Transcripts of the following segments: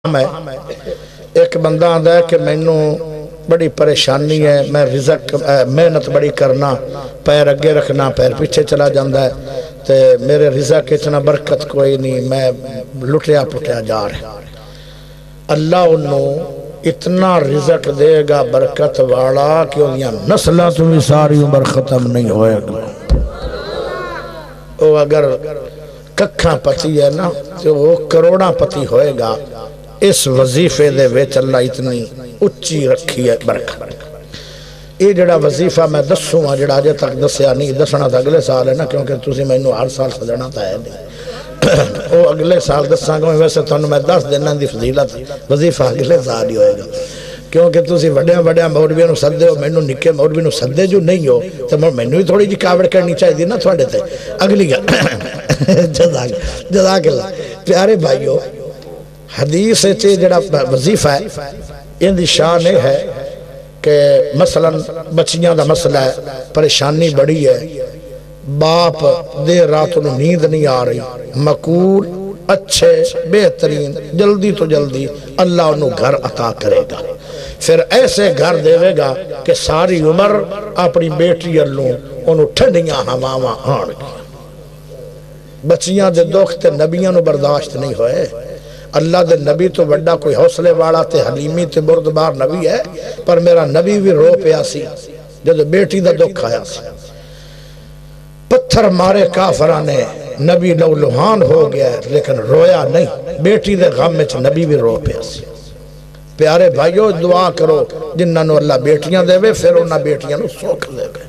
ہے ایک بندہ آدھا ہے کہ مینوں بڑی پریشانی ہے، میں رزق محنت بڑی کرنا، پیر اگے رکھنا پیر پیچھے چلا جاندہ ہے، تے میرے رزق اتنا برکت کوئی نہیں، میں لٹیا پٹیا جا رہا۔ اللہ انہوں اتنا رزق دے گا برکت والا کہ انہیاں نسلہ تمہیں ساری عمر ختم نہیں ہوئے گا۔ وہ اگر ککھاں پتی ہے نا تو وہ کروڑاں پتی ہوئے گا۔ اس وظیفے دے ویچ اللہ اتنی اچھی رکھی ہے برکت۔ یہ جڑا وظیفہ میں دسوں ہاں جڑا آجے تک دسیا نہیں، دسنا تھا اگلے سال ہے نا، کیونکہ تُسی میں انہوں ہر سال سجنا تھا ہے نہیں۔ وہ اگلے سال دساں گا، ویسے تو انہوں میں 10 دنوں دی فضیلت وظیفہ اگلے سال ہی ہوئے گا، کیونکہ تُسی وڈیاں وڈیاں مولویوں نو سدے ہو، میں نو نکے مولوی نو سدے جو نہیں ہو تو میں نو ہی تھوڑی جی کاوڑ کرنی چاہی دی نا تھوڑے تے اگلی گا۔ جزاک اللہ۔ پیارے بھائیو، حدیث سے جڑا وظیفہ ہے ان دی شان ہے کہ مثلا بچیاں دا مسئلہ ہے، پریشانی بڑی ہے، باپ دیر رات انہوں نیند نہیں آ رہی، مقبول اچھے بہترین جلدی تو جلدی اللہ انہوں گھر عطا کرے گا، پھر ایسے گھر دے گا کہ ساری عمر اپنی بیٹی اللہ انہوں ٹھنڈیاں ہواواں آن گی۔ بچیاں دے دکھ تے نبیاں نو برداشت نہیں ہوئے، اللہ دے نبی تو بڑا کوئی حوصلے والا تے حلیمی تے بردبار نبی ہے، پر میرا نبی بھی رو پیا سی جب بیٹی دا دکھ آیا سی۔ پتھر مارے کافرانے نبی لو لوہان ہو گیا لیکن رویا نہیں، بیٹی دے غم میں نبی بھی رو پیا سی۔ پیارے بھائیو، دعا کرو جنہاں نو اللہ بیٹیاں دے وے، پھر انہاں بیٹیاں نو سکھ دے گئے۔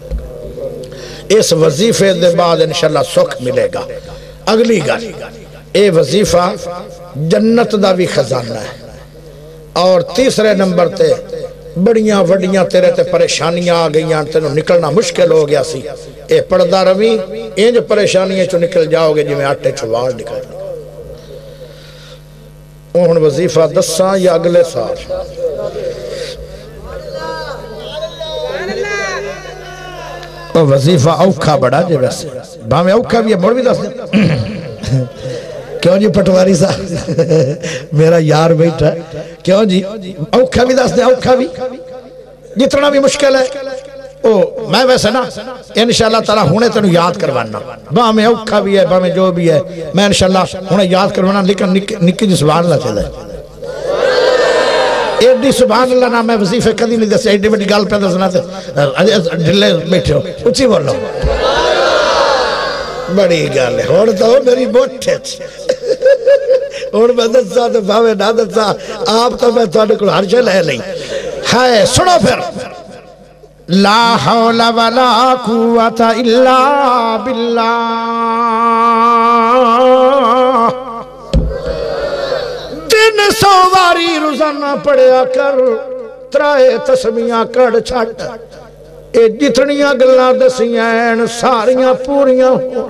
اس وظیفے دے بعد انشاءاللہ سکھ ملے گا۔ اگلی گل، اے وظیفہ جنت دا بھی خزانہ ہے، اور تیسرے نمبر تے بڑیاں وڈیاں تیرے تے پریشانیاں آ گئیاں، تینوں نکلنا مشکل ہو گیا سی، اے پڑھدا روی انج پریشانیاں چو نکل جاؤ گے جی میں آٹے چوار نکل جاؤ۔ اون وظیفہ دساں یا اگلے سال؟ وظیفہ اوکھا بڑا جی ویسے باہمیں اوکھا بھی ہے، مڑ بھی دس دیں کیوں جی پٹواری صاحب میرا یار بیٹھا کیوں جی اوکھا بھی دس دیں، اوکھا بھی جتنا بھی مشکل ہے میں ویسے نا انشاءاللہ تعالیٰ ہونے تینوں یاد کروانا، باہمیں اوکھا بھی ہے باہمیں جو بھی ہے میں انشاءاللہ ہونے یاد کروانا، لیکن نکی جی سبحان اللہ چلے ایڈی سبحان اللہ نہ میں وظیفے کدی نہیں دسے، ایڈی بڑی گال پہ دسنا تے ڈھلے بیٹھے ہو اچھی بول رہا ہوں، بڑی گال ہے ہوڑ تو میری بوٹھے ہوڑ میں دسا تو بھاوے نہ دسا آپ تو میں تھوڑے کو ہر شے لے نہیں ہے۔ سنو پھر، لا حول ولا قوت الا باللہ، دن سواری روزانہ پڑھیا کر، ترائے تسمیاں کڑ چھٹ، اے جتنیاں گلاں دسیاں ساریاں پوریاں ہوں۔